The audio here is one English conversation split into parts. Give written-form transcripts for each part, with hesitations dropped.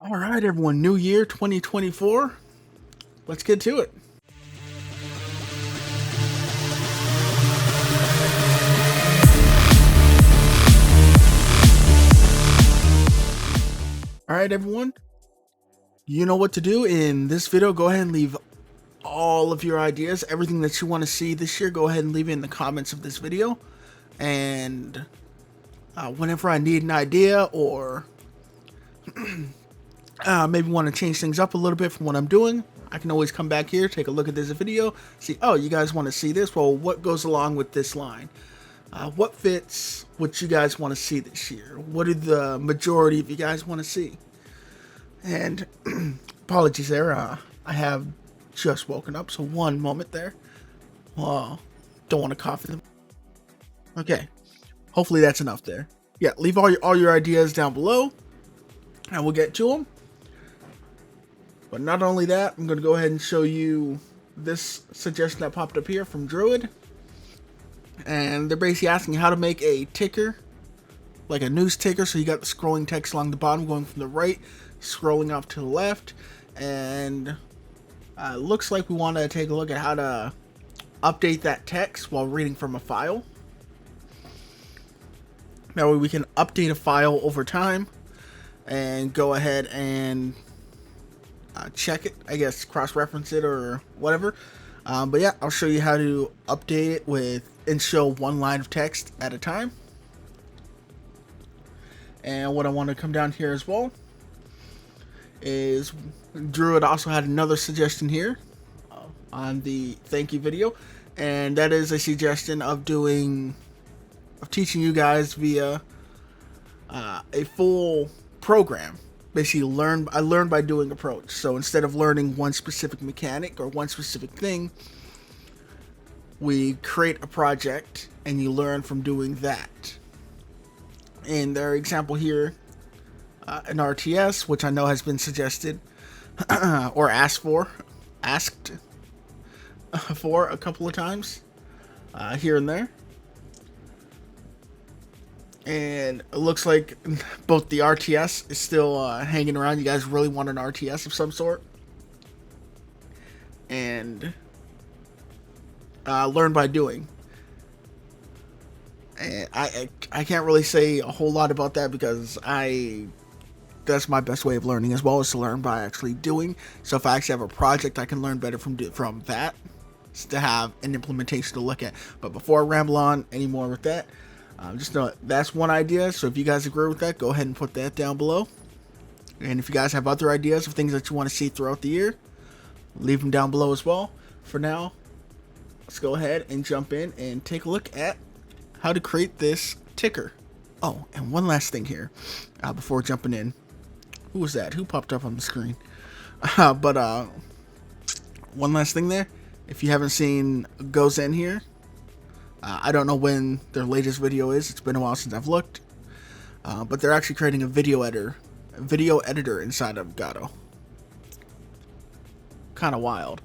All right, everyone. New year 2024. Let's get to it. All right, everyone. You know what to do in this video. Go ahead and leave all of your ideas, everything that you want to see this year. Go ahead and leave it in the comments of this video. And whenever I need an idea or maybe want to change things up a little bit from what I'm doing, I can always come back here, take a look at this video, see, oh, you guys want to see this? Well, what goes along with this line? What fits what you guys want to see this year? What do the majority of you guys want to see? And apologies there, I have just woken up, so one moment there. Don't want to cough in. Okay, hopefully that's enough there. Yeah, leave all your ideas down below, and we'll get to them. But not only that, I'm going to go ahead and show you this suggestion that popped up here from Druid. And they're basically asking how to make a ticker, like a news ticker. So you got the scrolling text along the bottom going from the right, scrolling off to the left. And looks like we want to take a look at how to update that text while reading from a file. That way we can update a file over time and go ahead and check it, I guess, cross-reference it or whatever. But yeah, I'll show you how to update it and show one line of text at a time. And what I want to come down here as well is Druid also had another suggestion here on the thank you video, and that is a suggestion of teaching you guys via a full program. Basically, I learned by doing approach. So instead of learning one specific mechanic or one specific thing, we create a project and you learn from doing that. In their example here, an RTS, which I know has been suggested or asked for a couple of times here and there. And it looks like both the RTS is still hanging around. You guys really want an RTS of some sort. And learn by doing. And I can't really say a whole lot about that because that's my best way of learning as well, is to learn by actually doing. So if I actually have a project, I can learn better from that, to have an implementation to look at. But before I ramble on anymore with that, just know that's one idea. So if you guys agree with that, go ahead and put that down below. And if you guys have other ideas of things that you want to see throughout the year, leave them down below as well. For now, let's go ahead and jump in and take a look at how to create this ticker. Oh, and one last thing here before jumping in. Who was that? Who popped up on the screen? But one last thing there. If you haven't seen Goes In here, I don't know when their latest video is. It's been a while since I've looked. But they're actually creating a video editor inside of Godot. Kind of wild.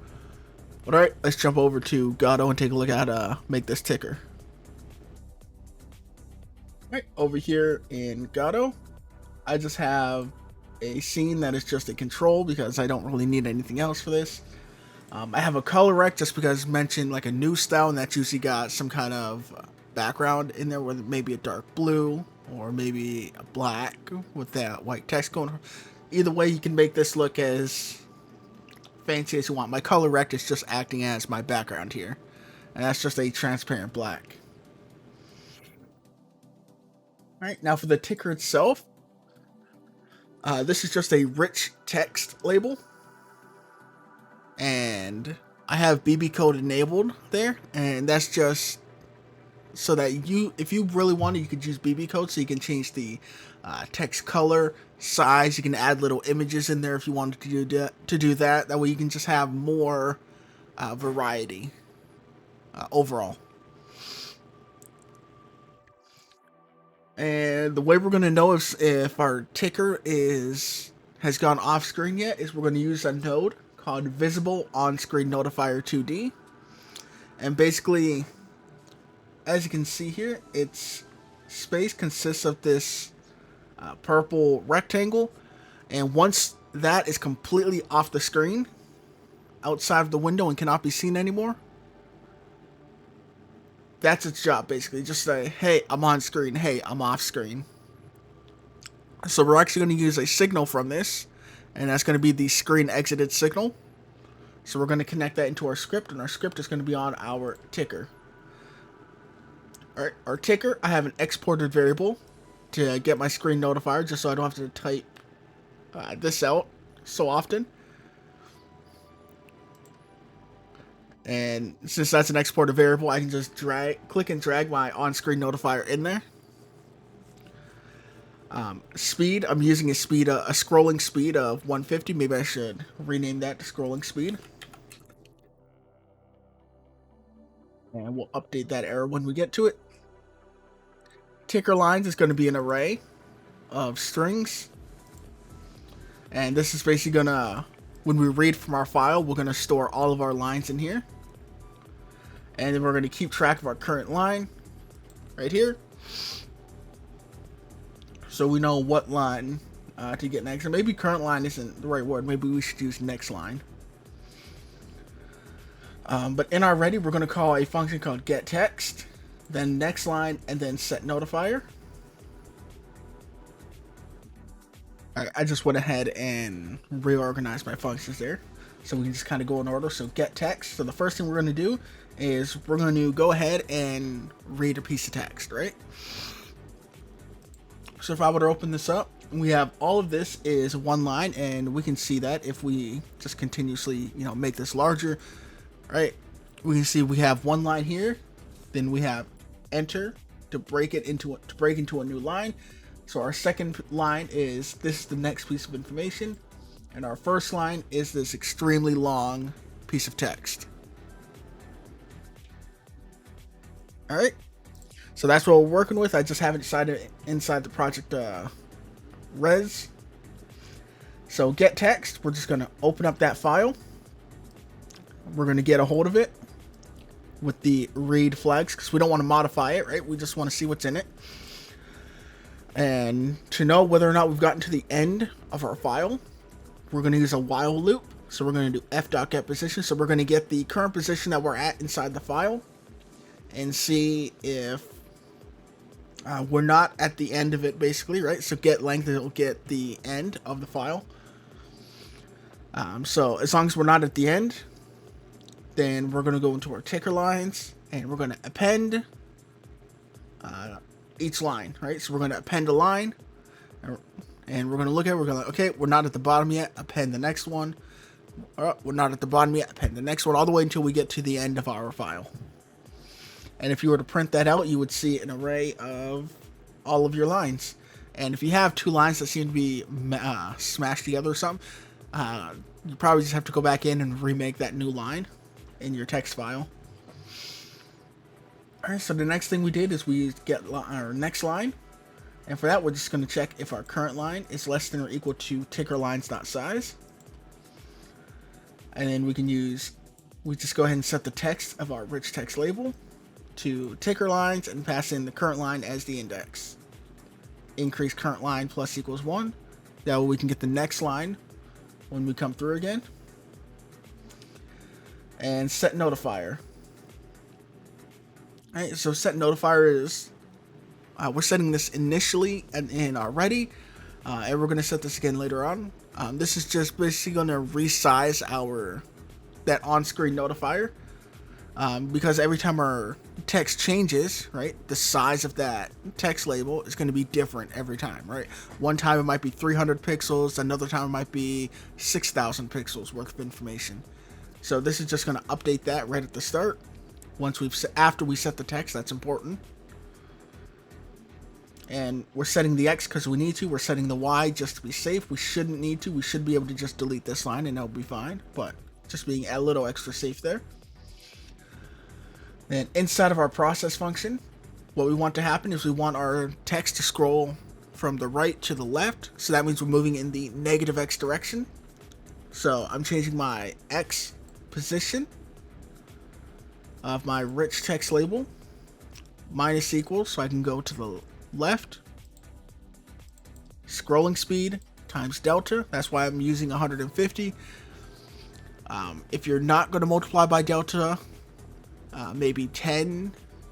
But alright, let's jump over to Godot and take a look at how to make this ticker. Alright, over here in Godot, I just have a scene that is just a control because I don't really need anything else for this. I have a color rec just because it's mentioned like a new style, and that's usually got some kind of background in there, whether maybe a dark blue or maybe a black with that white text going. Either way, you can make this look as fancy as you want. My color rec is just acting as my background here, and that's just a transparent black. Alright, now for the ticker itself, this is just a rich text label. And I have BB code enabled there, and that's just so that if you really wanted, you could use BB code, so you can change the text color, size. You can add little images in there if you wanted to do that. That way you can just have more variety overall. And the way we're going to know if our ticker has gone off screen yet is we're going to use a node called Visible On-Screen Notifier 2D. And basically, as you can see here, its space consists of this purple rectangle, And once that is completely off the screen, outside of the window and cannot be seen anymore, that's its job basically. Just say, hey, I'm on screen, hey, I'm off screen. So we're actually going to use a signal from this, and that's going to be the screen exited signal. So we're going to connect that into our script, and our script is going to be on our ticker. Alright, our ticker, I have an exported variable to get my screen notifier, just so I don't have to type this out so often. And since that's an exported variable, I can just click and drag my on-screen notifier in there. Speed, I'm using a scrolling speed of 150. Maybe I should rename that to scrolling speed. And we'll update that error when we get to it. Ticker lines is going to be an array of strings. And this is basically going to, when we read from our file, we're going to store all of our lines in here. And then we're going to keep track of our current line right here. So we know what line to get next. And maybe current line isn't the right word. Maybe we should use next line. But in our ready, we're going to call a function called getText, then next line, and then setNotifier. Alright, I just went ahead and reorganized my functions there, so we can just kind of go in order. So getText. So the first thing we're going to do is we're going to go ahead and read a piece of text, right? So if I were to open this up, we have all of this is one line, and we can see that if we just continuously, make this larger, right? We can see we have one line here, then we have enter to break into a new line. So our second line is this is the next piece of information, and our first line is this extremely long piece of text. All right, so that's what we're working with. I just haven't decided inside the project res. So getText, we're just going to open up that file. We're going to get a hold of it with the read flags because we don't want to modify it, right? We just want to see what's in it. And to know whether or not we've gotten to the end of our file, we're going to use a while loop. So we're going to do f.getPosition. So we're going to get the current position that we're at inside the file and see if we're not at the end of it, basically, right? So getLength, it'll get the end of the file. So as long as we're not at the end, then we're going to go into our ticker lines and we're going to append each line, right? So we're going to append a line and we're going to look at it. We're going to, okay, we're not at the bottom yet, append the next one. We're not at the bottom yet, append the next one, all the way until we get to the end of our file. And if you were to print that out, you would see an array of all of your lines. And if you have two lines that seem to be smashed together or something, you probably just have to go back in and remake that new line in your text file. Alright, so the next thing we did is we get our next line. And for that, we're just going to check if our current line is less than or equal to tickerlines.size. And then we just go ahead and set the text of our rich text label to ticker lines and pass in the current line as the index. Increase current line plus equals 1. That way we can get the next line when we come through again. And set notifier. Alright, so set notifier is we're setting this initially in our ready, and we're going to set this again later on. This is just basically going to resize that on-screen notifier. Because every time our text changes, right, the size of that text label is going to be different every time, right? One time it might be 300 pixels, another time it might be 6,000 pixels worth of information. So this is just going to update that right at the start. After we set the text, that's important. And we're setting the X because we need to. We're setting the Y just to be safe. We shouldn't need to. We should be able to just delete this line and it'll be fine. But just being a little extra safe there. Then inside of our process function, what we want to happen is we want our text to scroll from the right to the left. So that means we're moving in the negative X direction. So I'm changing my X position of my rich text label minus equals, so I can go to the left. Scrolling speed times delta. That's why I'm using 150. If you're not going to multiply by delta, maybe 10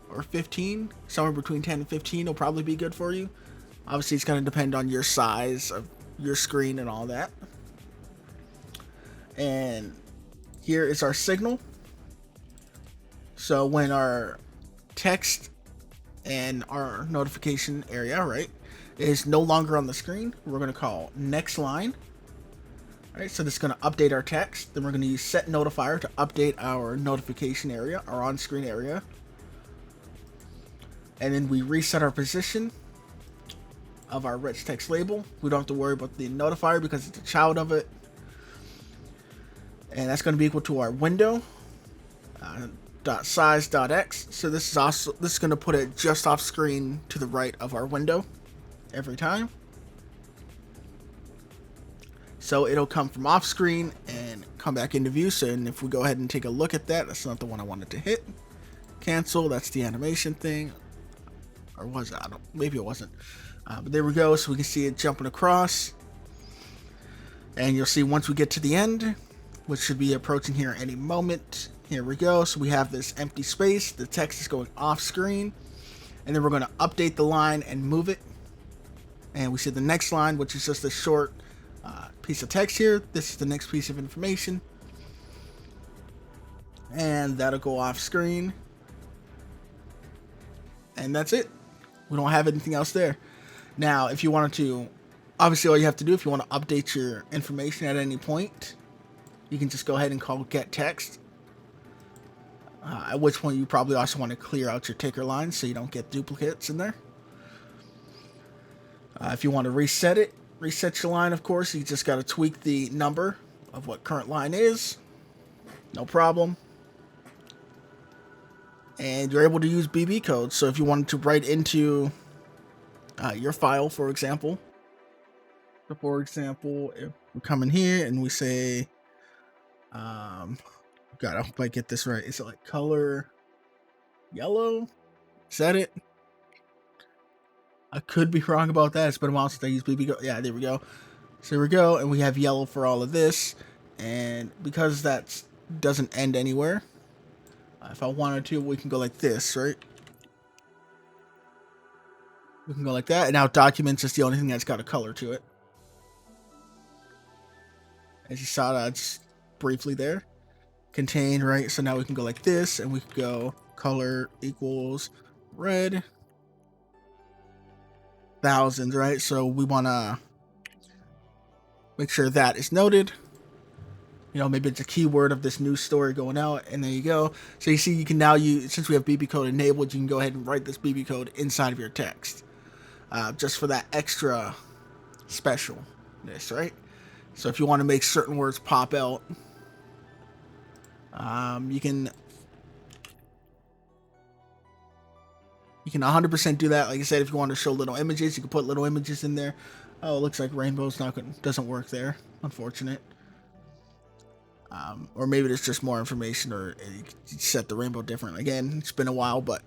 or 15, somewhere between 10 and 15 will probably be good for you. Obviously, it's going to depend on your size of your screen and all that. And here is our signal. So when our text and our notification area, right, is no longer on the screen, we're going to call next line. All right, so this is going to update our text. Then we're going to use set notifier to update our notification area, our on-screen area. And then we reset our position of our rich text label. We don't have to worry about the notifier because it's a child of it. And that's going to be equal to our window dot size dot x. So this is going to put it just off screen to the right of our window every time. So it'll come from off screen and come back into view. So and if we go ahead and take a look at that, that's not the one I wanted to hit. Cancel. That's the animation thing. Or was it? I don't. Maybe it wasn't. But there we go. So we can see it jumping across. And you'll see once we get to the end, which should be approaching here any moment. Here we go. So we have this empty space. The text is going off screen. And then we're going to update the line and move it. And we see the next line, which is just a short piece of text here. This is the next piece of information. And that'll go off screen. And that's it. We don't have anything else there. Now, if you wanted to, obviously all you have to do if you want to update your information at any point, you can just go ahead and call get text. At which point you probably also want to clear out your ticker lines so you don't get duplicates in there. If you want to reset your line, of course, you just got to tweak the number of what current line is. No problem. And you're able to use BB code. So if you wanted to write into your file, for example. So for example, if we come in here and we say, God, I hope I get this right. Is it like color yellow? Is that it? I could be wrong about that. It's been a while since I used BB code. Yeah, there we go. So there we go. And we have yellow for all of this. And because that doesn't end anywhere, if I wanted to, we can go like this, right? We can go like that. And now documents is the only thing that's got a color to it. As you saw that just briefly there. Contain, right? So now we can go like this, and we can go color equals red. Thousands, right? So we want to make sure that is noted. You know, maybe it's a keyword of this news story going out, and there you go. So you see, you can now use, since we have BB code enabled, you can go ahead and write this BB code inside of your text, just for that extra specialness, right? So if you want to make certain words pop out, you can 100% do that. Like I said, if you want to show little images, you can put little images in there. Oh, it looks like rainbow's doesn't work there. Unfortunate. Or maybe there's just more information, or you set the rainbow different. Again, it's been a while, but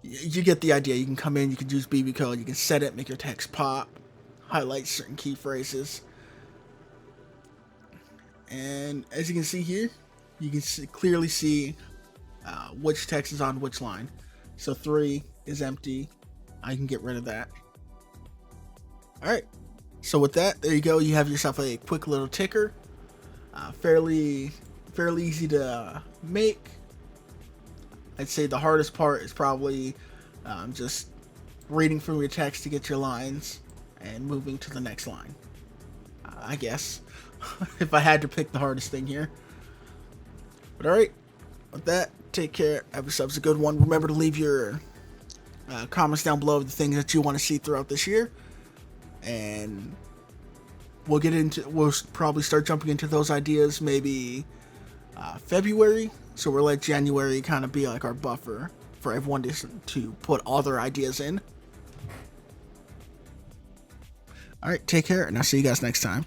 you get the idea. You can come in, you can use BB code, you can set it, make your text pop, highlight certain key phrases. And as you can see here, you can clearly see which text is on which line. So 3 is empty. I can get rid of that. All right. So with that, there you go. You have yourself a quick little ticker. Fairly easy to make. I'd say the hardest part is probably just reading from your text to get your lines and moving to the next line. I guess if I had to pick the hardest thing here. But all right, with that, take care. Have yourselves a good one. Remember to leave your comments down below of the things that you want to see throughout this year, and we'll probably start jumping into those ideas maybe February. So we'll let January kind of be like our buffer for everyone to put all their ideas in. All right, take care, and I'll see you guys next time.